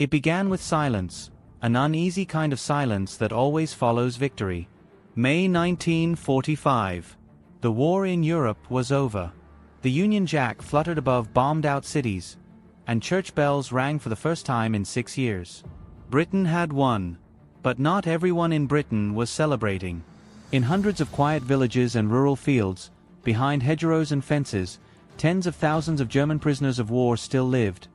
It began with silence, an uneasy kind of silence that always follows victory. May 1945. The war in Europe was over. The Union Jack fluttered above bombed-out cities, and church bells rang for the first time in 6 years. Britain had won. But not everyone in Britain was celebrating. In hundreds of quiet villages and rural fields, behind hedgerows and fences, tens of thousands of German prisoners of war still lived.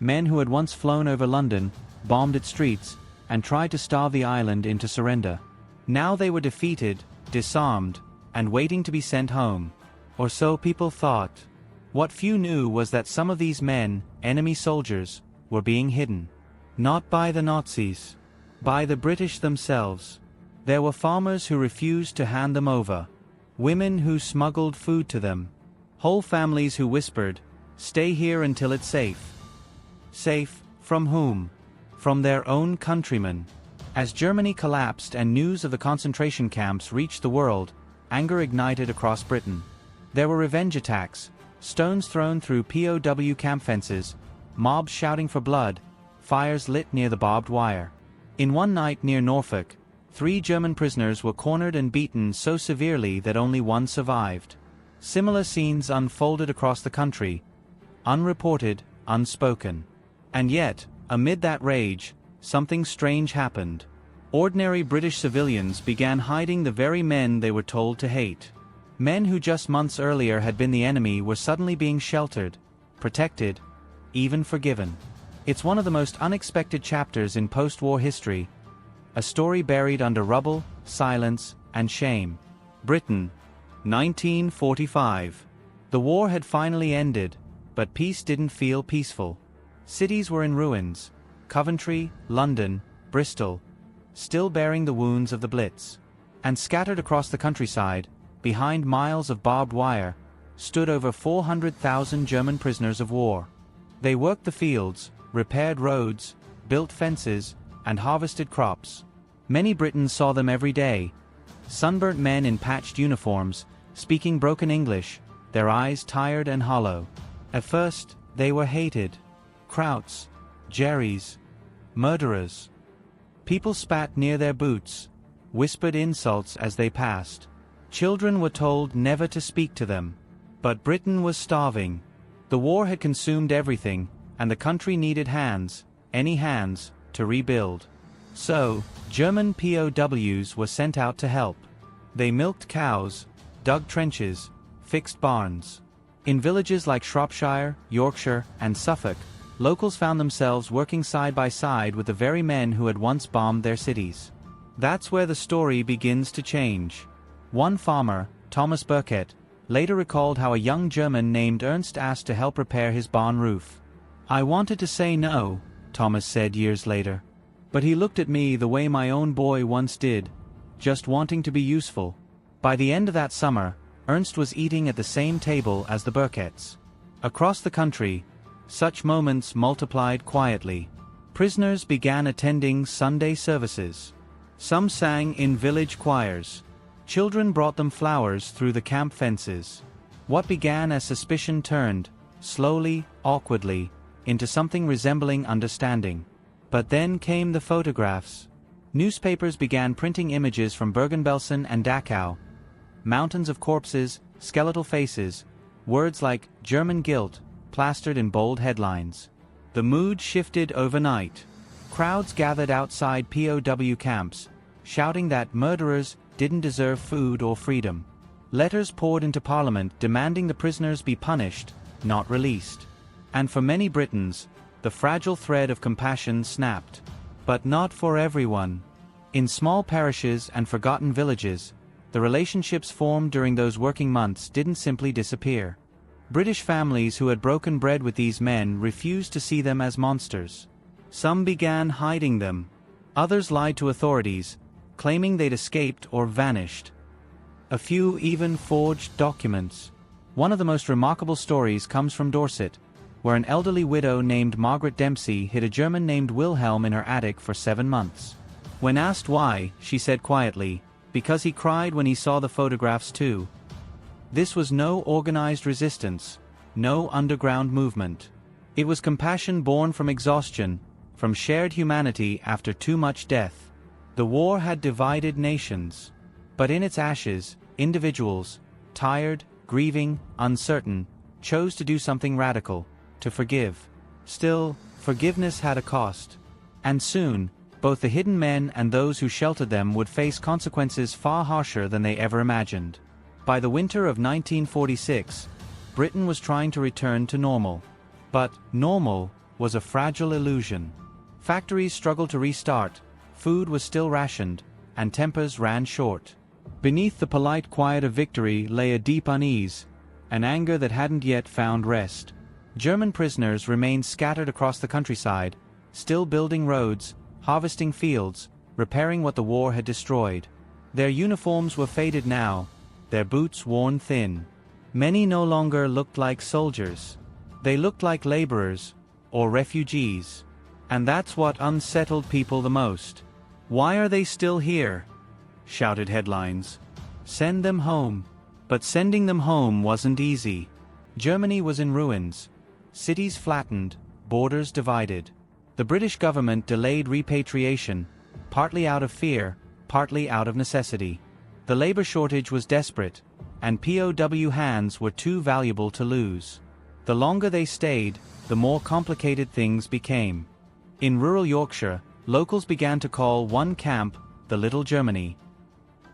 Men who had once flown over London, bombed its streets, and tried to starve the island into surrender. Now they were defeated, disarmed, and waiting to be sent home. Or so people thought. What few knew was that some of these men, enemy soldiers, were being hidden. Not by the Nazis. By the British themselves. There were farmers who refused to hand them over. Women who smuggled food to them. Whole families who whispered, "Stay here until it's safe." Safe from whom? From their own countrymen. As Germany collapsed and news of the concentration camps reached the world, anger ignited across Britain. There were revenge attacks, stones thrown through POW camp fences, mobs shouting for blood, fires lit near the barbed wire. In one night near Norfolk, 3 German prisoners were cornered and beaten so severely that only one survived. Similar scenes unfolded across the country, unreported, unspoken. And yet, amid that rage, something strange happened. Ordinary British civilians began hiding the very men they were told to hate. Men who just months earlier had been the enemy were suddenly being sheltered, protected, even forgiven. It's one of the most unexpected chapters in post-war history, a story buried under rubble, silence, and shame. Britain, 1945. The war had finally ended, but peace didn't feel peaceful. Cities were in ruins, Coventry, London, Bristol, still bearing the wounds of the Blitz. And scattered across the countryside, behind miles of barbed wire, stood over 400,000 German prisoners of war. They worked the fields, repaired roads, built fences, and harvested crops. Many Britons saw them every day. Sunburnt men in patched uniforms, speaking broken English, their eyes tired and hollow. At first, they were hated. Krauts, Jerrys, murderers. People spat near their boots, whispered insults as they passed. Children were told never to speak to them. But Britain was starving. The war had consumed everything, and the country needed hands, any hands, to rebuild. So, German POWs were sent out to help. They milked cows, dug trenches, fixed barns. In villages like Shropshire, Yorkshire, and Suffolk, locals found themselves working side by side with the very men who had once bombed their cities. That's where the story begins to change. One farmer, Thomas Burkett, later recalled how a young German named Ernst asked to help repair his barn roof. "I wanted to say no," Thomas said years later. "But he looked at me the way my own boy once did, just wanting to be useful." By the end of that summer, Ernst was eating at the same table as the Burketts. Across the country, such moments multiplied quietly. Prisoners began attending Sunday services. Some sang in village choirs. Children brought them flowers through the camp fences. What began as suspicion turned, slowly, awkwardly, into something resembling understanding. But then came the photographs. Newspapers began printing images from Bergen-Belsen and Dachau. Mountains of corpses, skeletal faces, words like German guilt, plastered in bold headlines. The mood shifted overnight. Crowds gathered outside POW camps, shouting that murderers didn't deserve food or freedom. Letters poured into Parliament demanding the prisoners be punished, not released. And for many Britons, the fragile thread of compassion snapped. But not for everyone. In small parishes and forgotten villages, the relationships formed during those working months didn't simply disappear. British families who had broken bread with these men refused to see them as monsters. Some began hiding them. Others lied to authorities, claiming they'd escaped or vanished. A few even forged documents. One of the most remarkable stories comes from Dorset, where an elderly widow named Margaret Dempsey hid a German named Wilhelm in her attic for 7 months. When asked why, she said quietly, "Because he cried when he saw the photographs too." This was no organized resistance, no underground movement. It was compassion born from exhaustion, from shared humanity after too much death. The war had divided nations. But in its ashes, individuals, tired, grieving, uncertain, chose to do something radical, to forgive. Still, forgiveness had a cost. And soon, both the hidden men and those who sheltered them would face consequences far harsher than they ever imagined. By the winter of 1946, Britain was trying to return to normal. But normal was a fragile illusion. Factories struggled to restart, food was still rationed, and tempers ran short. Beneath the polite quiet of victory lay a deep unease, an anger that hadn't yet found rest. German prisoners remained scattered across the countryside, still building roads, harvesting fields, repairing what the war had destroyed. Their uniforms were faded now, their boots worn thin. Many no longer looked like soldiers. They looked like laborers, or refugees. And that's what unsettled people the most. "Why are they still here?" shouted headlines. "Send them home." But sending them home wasn't easy. Germany was in ruins. Cities flattened, borders divided. The British government delayed repatriation, partly out of fear, partly out of necessity. The labor shortage was desperate, and POW hands were too valuable to lose. The longer they stayed, the more complicated things became. In rural Yorkshire, locals began to call one camp the Little Germany.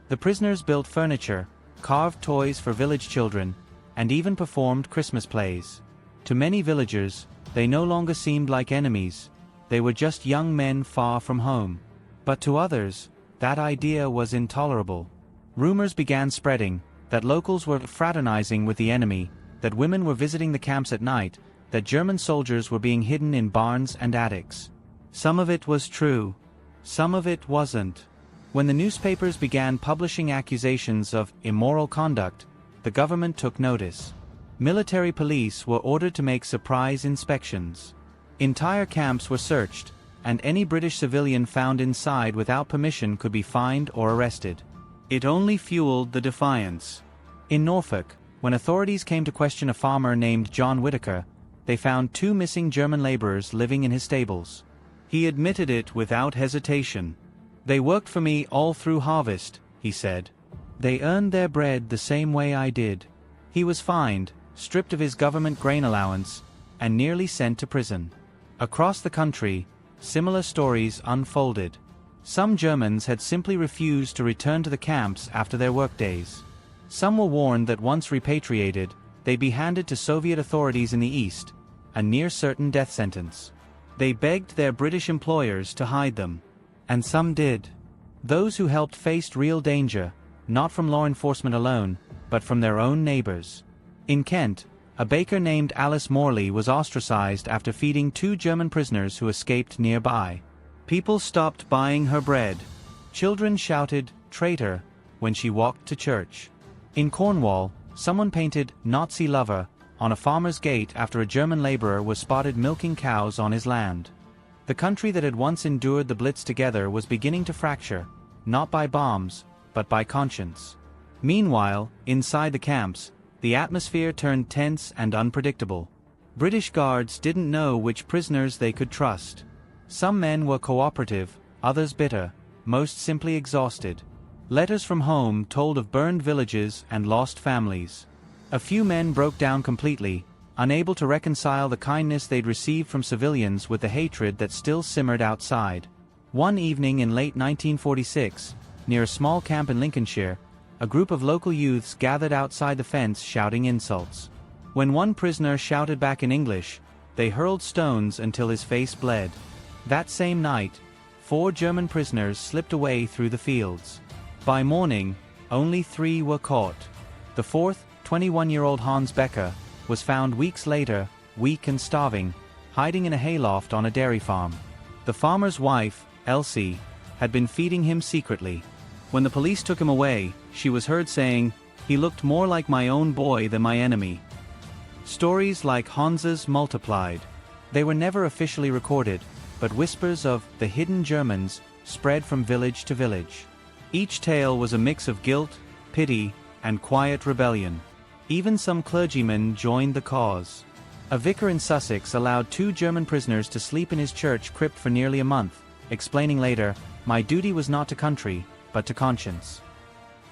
The prisoners built furniture, carved toys for village children, and even performed Christmas plays. To many villagers, they no longer seemed like enemies. They were just young men far from home. But to others, that idea was intolerable. Rumors began spreading that locals were fraternizing with the enemy, that women were visiting the camps at night, that German soldiers were being hidden in barns and attics. Some of it was true. Some of it wasn't. When the newspapers began publishing accusations of immoral conduct, the government took notice. Military police were ordered to make surprise inspections. Entire camps were searched, and any British civilian found inside without permission could be fined or arrested. It only fueled the defiance. In Norfolk, when authorities came to question a farmer named John Whitaker, they found 2 missing German laborers living in his stables. He admitted it without hesitation. "They worked for me all through harvest," he said. "They earned their bread the same way I did." He was fined, stripped of his government grain allowance, and nearly sent to prison. Across the country, similar stories unfolded. Some Germans had simply refused to return to the camps after their workdays. Some were warned that once repatriated, they'd be handed to Soviet authorities in the East, a near-certain death sentence. They begged their British employers to hide them. And some did. Those who helped faced real danger, not from law enforcement alone, but from their own neighbors. In Kent, a baker named Alice Morley was ostracized after feeding 2 German prisoners who escaped nearby. People stopped buying her bread. Children shouted, "Traitor," when she walked to church. In Cornwall, someone painted "Nazi lover" on a farmer's gate after a German laborer was spotted milking cows on his land. The country that had once endured the Blitz together was beginning to fracture, not by bombs, but by conscience. Meanwhile, inside the camps, the atmosphere turned tense and unpredictable. British guards didn't know which prisoners they could trust. Some men were cooperative, others bitter, most simply exhausted. Letters from home told of burned villages and lost families. A few men broke down completely, unable to reconcile the kindness they'd received from civilians with the hatred that still simmered outside. One evening in late 1946, near a small camp in Lincolnshire, a group of local youths gathered outside the fence shouting insults. When one prisoner shouted back in English, they hurled stones until his face bled. That same night, 4 German prisoners slipped away through the fields. By morning, only 3 were caught. The 4th, 21-year-old Hans Becker, was found weeks later, weak and starving, hiding in a hayloft on a dairy farm. The farmer's wife, Elsie, had been feeding him secretly. When the police took him away, she was heard saying, "He looked more like my own boy than my enemy." Stories like Hans's multiplied. They were never officially recorded, but whispers of the hidden Germans spread from village to village. Each tale was a mix of guilt, pity, and quiet rebellion. Even some clergymen joined the cause. A vicar in Sussex allowed 2 German prisoners to sleep in his church crypt for nearly a month, explaining later, "My duty was not to country, but to conscience."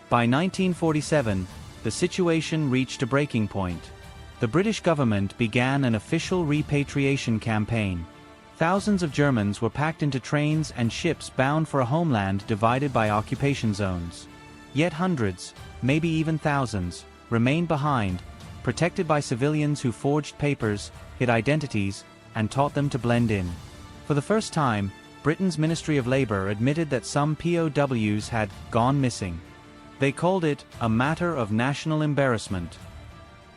By 1947, the situation reached a breaking point. The British government began an official repatriation campaign. Thousands of Germans were packed into trains and ships bound for a homeland divided by occupation zones. Yet hundreds, maybe even thousands, remained behind, protected by civilians who forged papers, hid identities, and taught them to blend in. For the first time, Britain's Ministry of Labour admitted that some POWs had gone missing. They called it a matter of national embarrassment.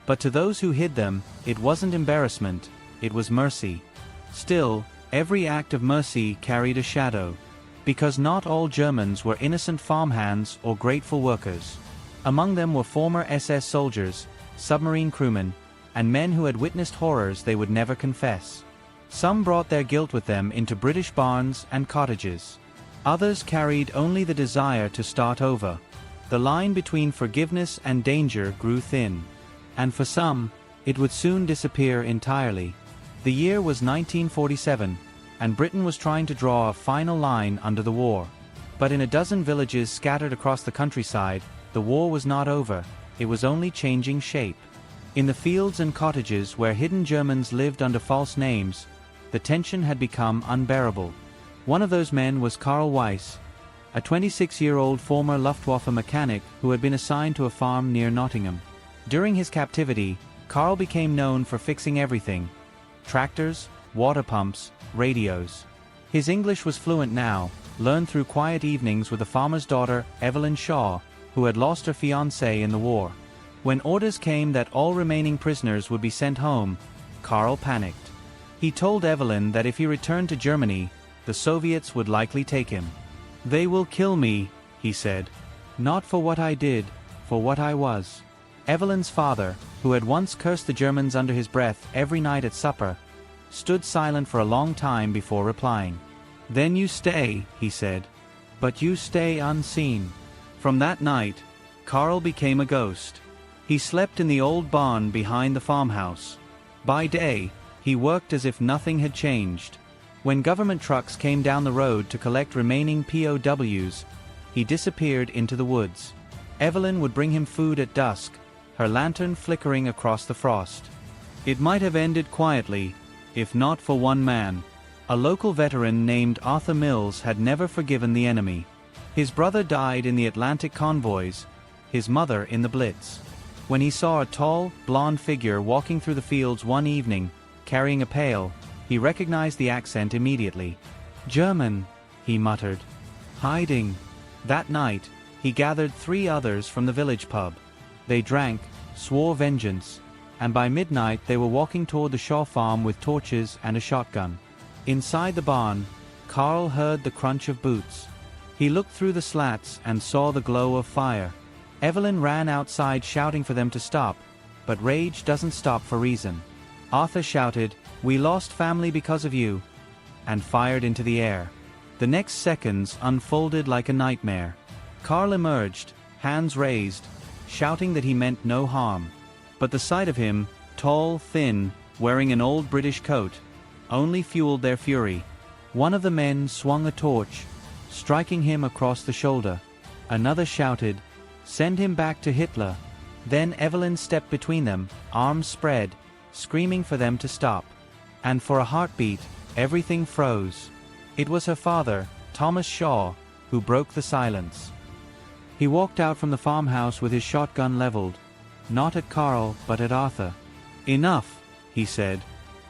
But to those who hid them, it wasn't embarrassment, it was mercy. Still, every act of mercy carried a shadow. Because not all Germans were innocent farmhands or grateful workers. Among them were former SS soldiers, submarine crewmen, and men who had witnessed horrors they would never confess. Some brought their guilt with them into British barns and cottages. Others carried only the desire to start over. The line between forgiveness and danger grew thin. And for some, it would soon disappear entirely. The year was 1947, and Britain was trying to draw a final line under the war. But in a dozen villages scattered across the countryside, the war was not over, it was only changing shape. In the fields and cottages where hidden Germans lived under false names, the tension had become unbearable. One of those men was Karl Weiss, a 26-year-old former Luftwaffe mechanic who had been assigned to a farm near Nottingham. During his captivity, Karl became known for fixing everything: tractors, water pumps, radios. His English was fluent now, learned through quiet evenings with a farmer's daughter, Evelyn Shaw, who had lost her fiancé in the war. When orders came that all remaining prisoners would be sent home, Karl panicked. He told Evelyn that if he returned to Germany, the Soviets would likely take him. "They will kill me," he said. "Not for what I did, for what I was." Evelyn's father, who had once cursed the Germans under his breath every night at supper, stood silent for a long time before replying. "Then you stay," he said. "But you stay unseen." From that night, Karl became a ghost. He slept in the old barn behind the farmhouse. By day, he worked as if nothing had changed. When government trucks came down the road to collect remaining POWs, he disappeared into the woods. Evelyn would bring him food at dusk, her lantern flickering across the frost. It might have ended quietly, if not for one man. A local veteran named Arthur Mills had never forgiven the enemy. His brother died in the Atlantic convoys, his mother in the Blitz. When he saw a tall, blonde figure walking through the fields one evening, carrying a pail, he recognized the accent immediately. "German," he muttered. "Hiding." That night, he gathered 3 others from the village pub. They drank, swore vengeance, and by midnight they were walking toward the Shaw farm with torches and a shotgun. Inside the barn, Karl heard the crunch of boots. He looked through the slats and saw the glow of fire. Evelyn ran outside shouting for them to stop, but rage doesn't stop for reason. Arthur shouted, "We lost family because of you," and fired into the air. The next seconds unfolded like a nightmare. Karl emerged, hands raised, shouting that he meant no harm. But the sight of him, tall, thin, wearing an old British coat, only fueled their fury. One of the men swung a torch, striking him across the shoulder. Another shouted, "Send him back to Hitler." Then Evelyn stepped between them, arms spread, screaming for them to stop. And for a heartbeat, everything froze. It was her father, Thomas Shaw, who broke the silence. He walked out from the farmhouse with his shotgun leveled, not at Karl but at Arthur. "Enough," he said.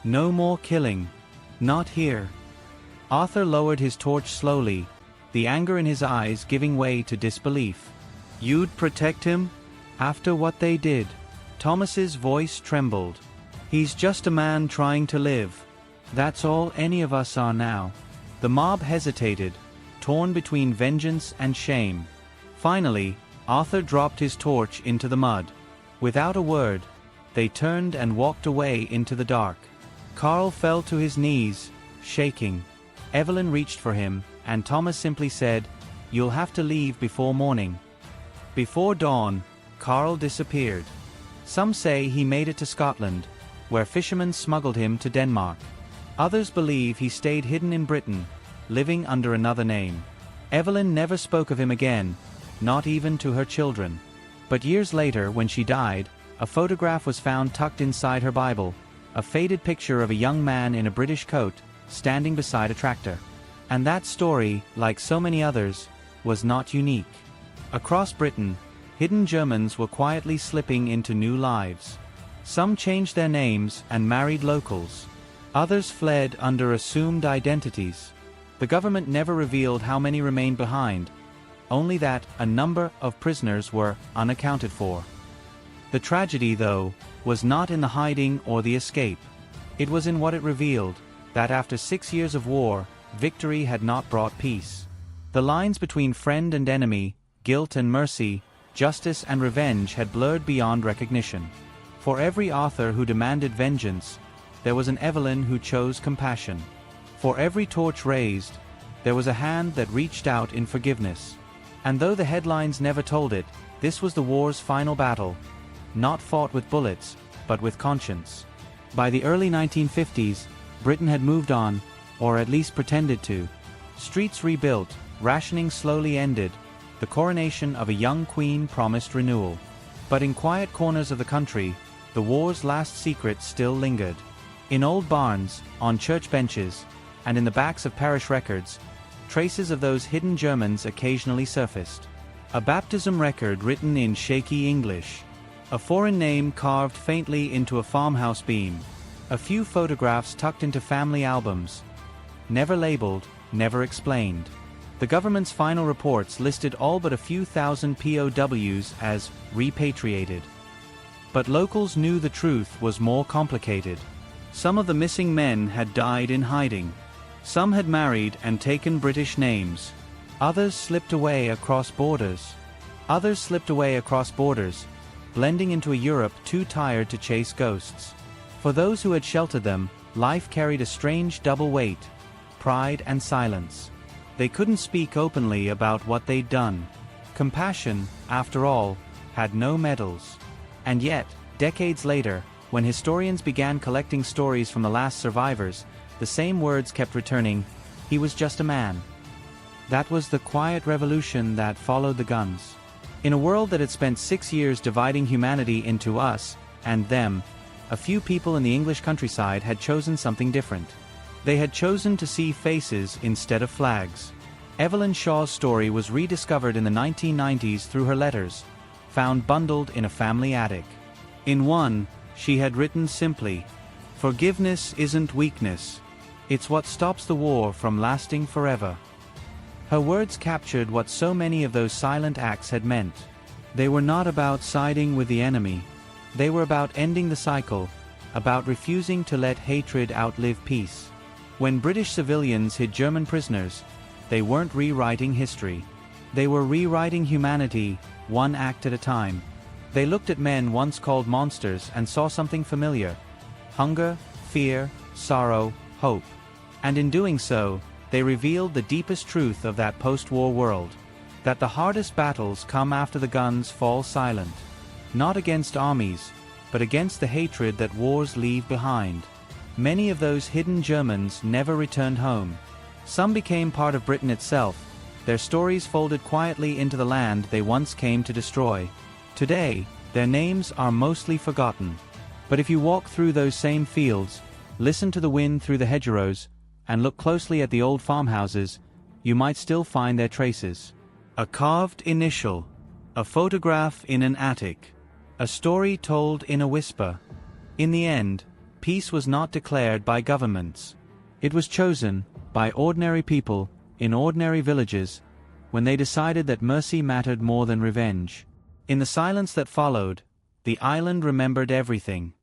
"No more killing. Not here." Arthur lowered his torch slowly, the anger in his eyes giving way to disbelief. "You'd protect him? After what they did?" Thomas's voice trembled. "He's just a man trying to live. That's all any of us are now." The mob hesitated, torn between vengeance and shame. Finally, Arthur dropped his torch into the mud. Without a word, they turned and walked away into the dark. Karl fell to his knees, shaking. Evelyn reached for him, and Thomas simply said, "You'll have to leave before morning." Before dawn, Karl disappeared. Some say he made it to Scotland, where fishermen smuggled him to Denmark. Others believe he stayed hidden in Britain, living under another name. Evelyn never spoke of him again, not even to her children. But years later, when she died, a photograph was found tucked inside her Bible, a faded picture of a young man in a British coat, standing beside a tractor. And that story, like so many others, was not unique. Across Britain, hidden Germans were quietly slipping into new lives. Some changed their names and married locals. Others fled under assumed identities. The government never revealed how many remained behind, only that a number of prisoners were unaccounted for. The tragedy, though, was not in the hiding or the escape. It was in what it revealed, that after 6 years of war, victory had not brought peace. The lines between friend and enemy, guilt and mercy, justice and revenge had blurred beyond recognition. For every Arthur who demanded vengeance, there was an Evelyn who chose compassion. For every torch raised, there was a hand that reached out in forgiveness. And though the headlines never told it, this was the war's final battle, not fought with bullets, but with conscience. By the early 1950s, Britain had moved on, or at least pretended to. Streets rebuilt, rationing slowly ended, the coronation of a young queen promised renewal. But in quiet corners of the country, the war's last secrets still lingered. In old barns, on church benches, and in the backs of parish records, traces of those hidden Germans occasionally surfaced. A baptism record written in shaky English. A foreign name carved faintly into a farmhouse beam. A few photographs tucked into family albums. Never labeled, never explained. The government's final reports listed all but a few thousand POWs as repatriated. But locals knew the truth was more complicated. Some of the missing men had died in hiding. Some had married and taken British names. Others slipped away across borders. Blending into a Europe too tired to chase ghosts. For those who had sheltered them, life carried a strange double weight, pride and silence. They couldn't speak openly about what they'd done. Compassion, after all, had no medals. And yet, decades later, when historians began collecting stories from the last survivors, the same words kept returning: he was just a man. That was the quiet revolution that followed the guns. In a world that had spent 6 years dividing humanity into us and them, a few people in the English countryside had chosen something different. They had chosen to see faces instead of flags. Evelyn Shaw's story was rediscovered in the 1990s through her letters, found bundled in a family attic. In one, she had written simply, "Forgiveness isn't weakness. It's what stops the war from lasting forever." Her words captured what so many of those silent acts had meant. They were not about siding with the enemy. They were about ending the cycle, about refusing to let hatred outlive peace. When British civilians hid German prisoners, they weren't rewriting history. They were rewriting humanity, one act at a time. They looked at men once called monsters and saw something familiar: hunger, fear, sorrow, hope. And in doing so, they revealed the deepest truth of that post-war world, that the hardest battles come after the guns fall silent. Not against armies, but against the hatred that wars leave behind. Many of those hidden Germans never returned home. Some became part of Britain itself, their stories folded quietly into the land they once came to destroy. Today, their names are mostly forgotten. But if you walk through those same fields, listen to the wind through the hedgerows, and look closely at the old farmhouses, you might still find their traces. A carved initial, a photograph in an attic, a story told in a whisper. In the end, peace was not declared by governments. It was chosen by ordinary people in ordinary villages when they decided that mercy mattered more than revenge. In the silence that followed, the island remembered everything.